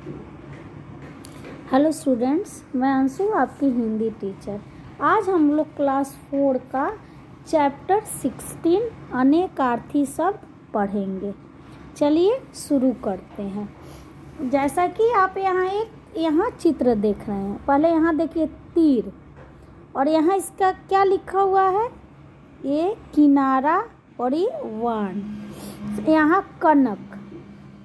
Hello students, मैं अंशु आपकी Hindi teacher. आज हम लोग क्लास 4 का चैप्टर 16 अनेकार्थी शब्द पढ़ेंगे। चलिए शुरू करते हैं। जैसा कि आप यहाँ चित्र देख रहे हैं, पहले यहाँ देखिए तीर, और यहाँ इसका क्या लिखा हुआ है, ये किनारा और ये वाण। यहाँ कनक,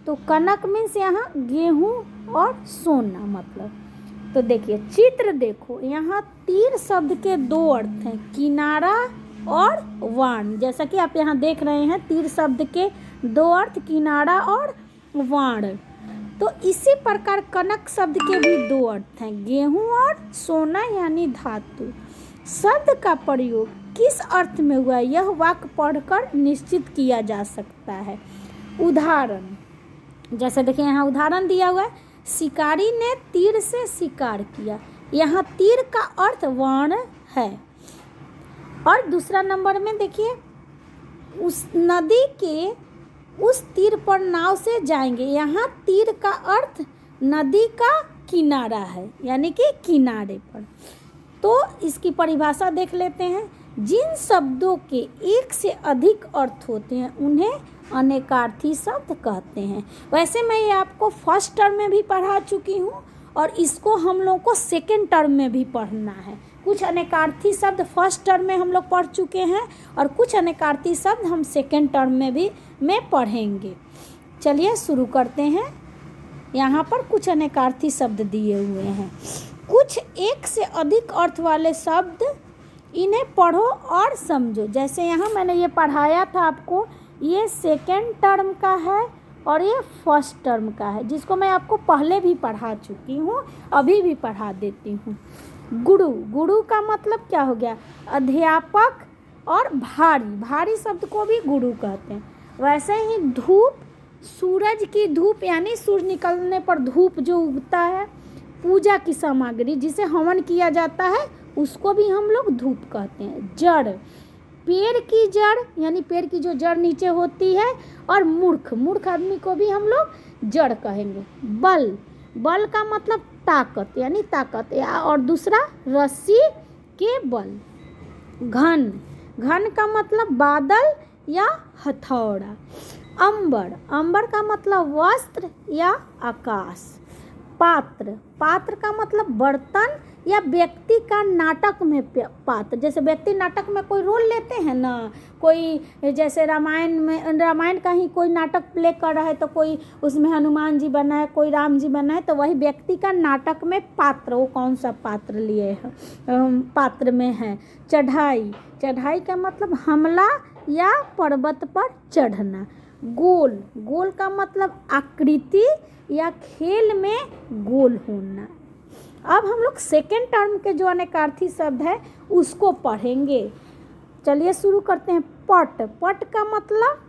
तो कनक मीन्स यहाँ गेहूँ और सोना मतलब। तो देखिए चित्र देखो, यहाँ तीर शब्द के दो अर्थ हैं, किनारा और वाण। जैसा कि आप यहाँ देख रहे हैं, तीर शब्द के दो अर्थ किनारा और वाण। तो इसी प्रकार कनक शब्द के भी दो अर्थ हैं, गेहूँ और सोना यानी धातु। शब्द का प्रयोग किस अर्थ में हुआ, यह वाक्य पढ़कर निश्चित किया जा सकता है। उदाहरण, जैसे देखिए यहाँ उदाहरण दिया हुआ है, शिकारी ने तीर से शिकार किया। यहाँ तीर का अर्थ वाण है। और दूसरा नंबर में देखिए, उस नदी के उस तीर पर नाव से जाएंगे। यहाँ तीर का अर्थ नदी का किनारा है, यानी कि किनारे पर। तो इसकी परिभाषा देख लेते हैं। जिन शब्दों के एक से अधिक अर्थ होते हैं उन्हें अनेकार्थी शब्द कहते हैं। वैसे मैं ये आपको फर्स्ट टर्म में भी पढ़ा चुकी हूँ और इसको हम लोग को सेकेंड टर्म में भी पढ़ना है। कुछ अनेकार्थी शब्द फर्स्ट टर्म में हम लोग पढ़ चुके हैं और कुछ अनेकार्थी शब्द हम सेकेंड टर्म में पढ़ेंगे। चलिए शुरू करते हैं। यहाँ पर कुछ अनेकार्थी शब्द दिए हुए हैं। कुछ एक से अधिक अर्थ वाले शब्द, इन्हें पढ़ो और समझो। जैसे यहाँ मैंने ये पढ़ाया था आपको, ये सेकेंड टर्म का है और ये फर्स्ट टर्म का है, जिसको मैं आपको पहले भी पढ़ा चुकी हूँ, अभी भी पढ़ा देती हूँ। गुरु, गुरु का मतलब क्या हो गया, अध्यापक। और भारी, भारी शब्द को भी गुरु कहते हैं। वैसे ही धूप, सूरज की धूप यानी सूरज निकलने पर धूप जो उगता है। पूजा की सामग्री, जिसे हवन किया जाता है, उसको भी हम लोग धूप कहते हैं। जड़, पेड़ की जड़ यानी पेड़ की जो जड़ नीचे होती है। और मूर्ख, मूर्ख आदमी को भी हम लोग जड़ कहेंगे। बल, बल का मतलब ताकत यानी ताकत, या और दूसरा रस्सी के बल। घन, घन का मतलब बादल या हथौड़ा। अंबर, अंबर का मतलब वस्त्र या आकाश। पात्र, पात्र का मतलब बर्तन या व्यक्ति का नाटक में पात्र। जैसे व्यक्ति नाटक में कोई रोल लेते हैं ना, कोई जैसे रामायण का ही कोई नाटक प्ले कर रहा है तो कोई उसमें हनुमान जी बना है, कोई राम जी बना है, तो वही व्यक्ति का नाटक में पात्र, वो कौन सा पात्र लिए है, पात्र में है। चढ़ाई, चढ़ाई का मतलब हमला या पर्वत पर चढ़ना। गोल, गोल का मतलब आकृति या खेल में गोल होना। अब हम लोग सेकेंड टर्म के जो अनेकार्थी शब्द है उसको पढ़ेंगे। चलिए शुरू करते हैं। पट, पट का मतलब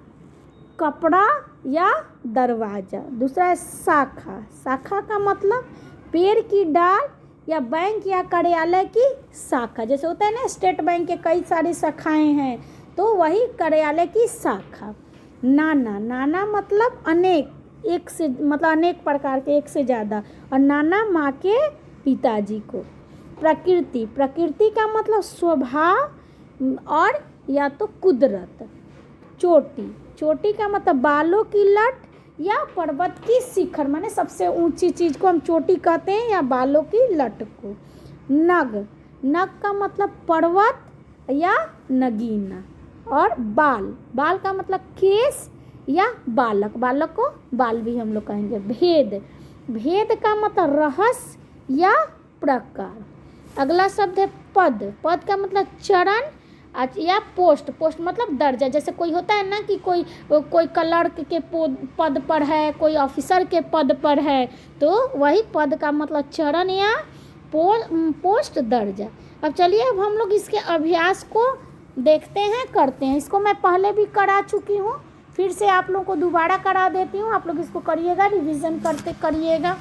कपड़ा या दरवाजा। दूसरा है शाखा, शाखा का मतलब पेड़ की डाल या बैंक या कार्यालय की शाखा। जैसे होता है ना, स्टेट बैंक के कई सारी शाखाएं हैं, तो वही कार्यालय की शाखा। नाना, नाना मतलब अनेक, एक से मतलब अनेक प्रकार के, एक से ज़्यादा। और नाना माँ के पिताजी को। प्रकृति, प्रकृति का मतलब स्वभाव और या तो कुदरत। चोटी, चोटी का मतलब बालों की लट या पर्वत की शिखर, माने सबसे ऊंची चीज़ को हम चोटी कहते हैं या बालों की लट को। नग, नग का मतलब पर्वत या नगीना। और बाल, बाल का मतलब केस या बालक, बालक को बाल भी हम लोग कहेंगे। भेद, भेद का मतलब रहस्य या प्रकार। अगला शब्द है पद, पद का मतलब चरण या पोस्ट, पोस्ट मतलब दर्जा। जैसे कोई होता है ना कि कोई क्लर्क के पद पर है, कोई ऑफिसर के पद पर है, तो वही पद का मतलब चरण या पोस्ट, दर्जा। अब चलिए, अब हम लोग इसके अभ्यास को देखते हैं, करते हैं। इसको मैं पहले भी करा चुकी हूँ, फिर से आप लोगों को दोबारा करा देती हूँ। आप लोग इसको करिएगा, रिवीजन करते करिएगा।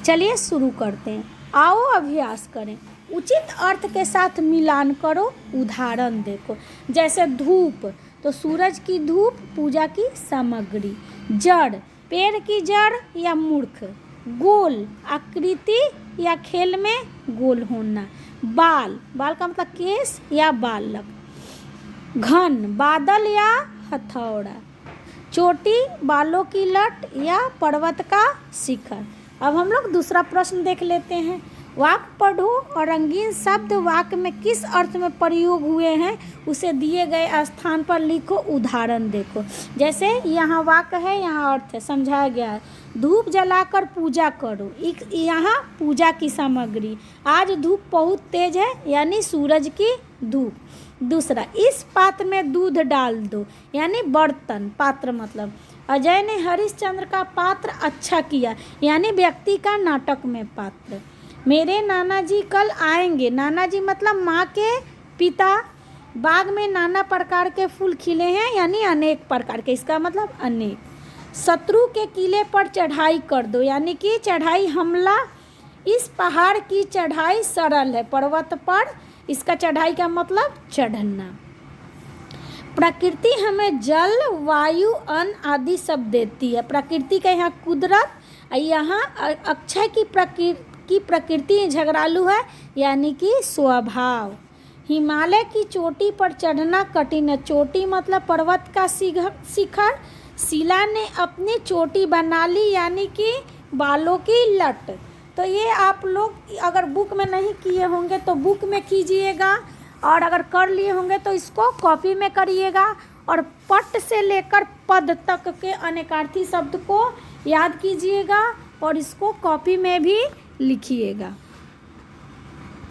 चलिए शुरू करते हैं। आओ अभ्यास करें। उचित अर्थ के साथ मिलान करो। उदाहरण देखो, जैसे धूप, तो सूरज की धूप पूजा की सामग्री। जड़, पेड़ की जड़ या मूर्ख, गोल आकृति या खेल में गोल होना, बाल, बाल का मतलब केस या बालक, घन, बादल या हथौड़ा, चोटी, बालों की लट या पर्वत का शिखर। अब हम लोग दूसरा प्रश्न देख लेते हैं। वाक्य पढ़ो और रंगीन शब्द वाक्य में किस अर्थ में प्रयोग हुए हैं उसे दिए गए स्थान पर लिखो, उदाहरण देखो। जैसे यहाँ वाक्य है, यहाँ अर्थ है, समझाया गया है। धूप जलाकर पूजा करो, यहाँ पूजा की सामग्री। आज धूप बहुत तेज है, यानी सूरज की धूप। दूसरा, इस पात्र में दूध डाल दो, यानी बर्तन, पात्र मतलब। अजय ने हरिश्चंद्र का पात्र अच्छा किया, यानी व्यक्ति का नाटक में पात्र। मेरे नाना जी कल आएंगे, नाना जी मतलब माँ के पिता। बाग में नाना प्रकार के फूल खिले हैं, यानी अनेक प्रकार के, इसका मतलब अनेक। शत्रु के किले पर चढ़ाई कर दो, यानी कि चढ़ाई, हमला। इस पहाड़ की चढ़ाई सरल है, पर्वत पर इसका चढ़ाई का मतलब चढ़ना। प्रकृति हमें जल, वायु, अन्न आदि सब देती है। प्रकृति का यहाँ कुदरत, यहाँ अक्षय की प्रकृति झगड़ालू है, यानी कि स्वभाव। हिमालय की चोटी पर चढ़ना कठिन है, चोटी मतलब पर्वत का शिखर। शीला ने अपनी चोटी बना ली, यानी कि बालों की लट। तो ये आप लोग अगर बुक में नहीं किए होंगे तो बुक में कीजिएगा, और अगर कर लिए होंगे तो इसको कॉपी में करिएगा, और पट से लेकर पद तक के अनेकार्थी शब्द को याद कीजिएगा और इसको कॉपी में भी लिखिएगा।